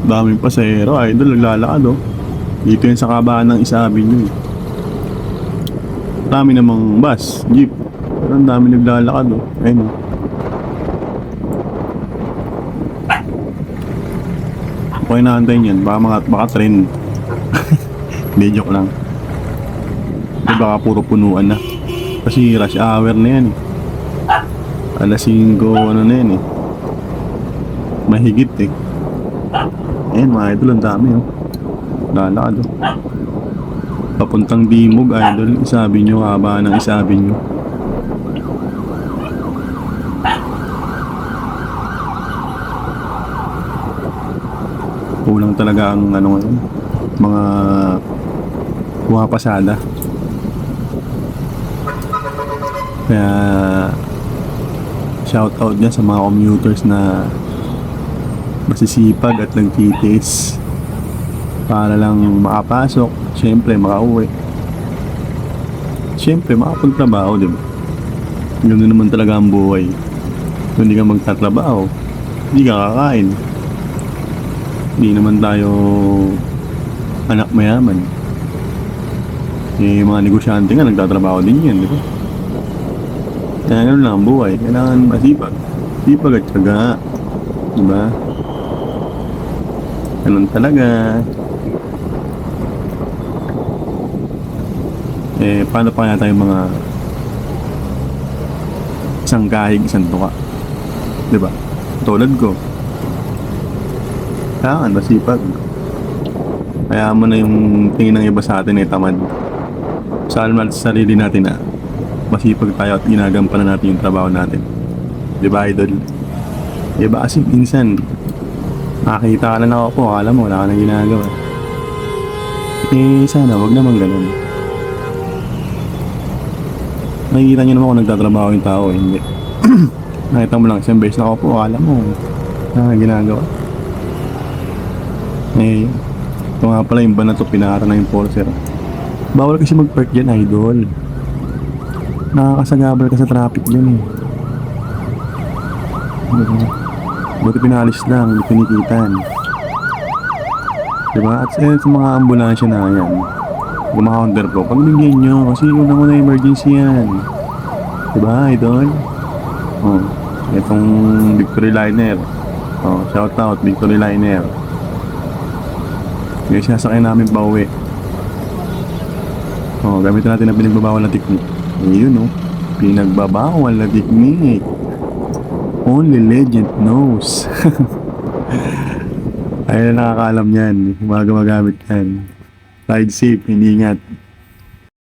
Daming pasahero, idol, naglalakad oh. Dito yun sa kabaan ng Isa Avenue. Dami namang bus, jeep. Pero ang dami naglalakad oh. Ayun oh. Okay na antayin yan, baka trend. Hindi, joke lang. Di baka puro punuan na. Kasi rush hour na yan eh. Alas 5, ano na yan eh. Mahigit eh. Ayan mga idol, ang dami oh. Lalakad oh. Papuntang Dimog, idol. Isa Avenue, haba ng Isa Avenue. Kulang talaga ang ano ngayon, mga pumapasada. Kaya shout out dyan sa mga commuters na masisipag at nagtitiis para lang makapasok, syempre makauwi, syempre makapagtrabaho, diba? Yun naman talaga ang buhay. Kung hindi ka magtatrabaho, hindi ka kakain. Hindi naman tayo anak mayaman. Eh, mga negosyante nga nagtatrabaho din yan, di ba? Kaya gano'n lang ang buhay. Kailangan masipag. Sipag at tiyaga. Di ba? Ganun talaga. Eh, paano pa kaya tayong mga isang kahig, isang tuka? Di ba? Tulad ko. Kailangan masipag. Kaya mo na yung tingin ng iba sa atin ay tamad. Saan man sa sarili natin na masipag tayo at ginagampanan natin yung trabaho natin. Di ba, idol? Di ba kasi minsan nakakita ka na ako po, akala mo wala ka na ginagawa. Eh sana wag naman ganun. Nakikita nyo naman kung nagtatrabaho yung tao eh. Hindi. Nakita mo lang isang beses na ako po, akala mo wala ka ginagawa. Eh, ito nga pala yung ban na to, pinara na yung enforcer. Bawal kasi mag-park dyan, idol. Nakakasagabal ka sa traffic dyan eh. Buti pinalis lang, hindi pinikitan. Diba? At sa mga ambulansya na yan, kung maka-counter po, pagbigyan nyo kasi unang-una emergency yan. Diba, idol? Oh, itong Victory Liner. Oh, shout out Victory Liner. Kaya sinasakay namin pa uwi. Oh, gamitin natin ang pinagbabawal na technique. Ayun oh, pinagbabawal na technique. Only legend knows. Ayun na nakakaalam yan. Mga gumagamit yan. Ride safe, hindi ingat.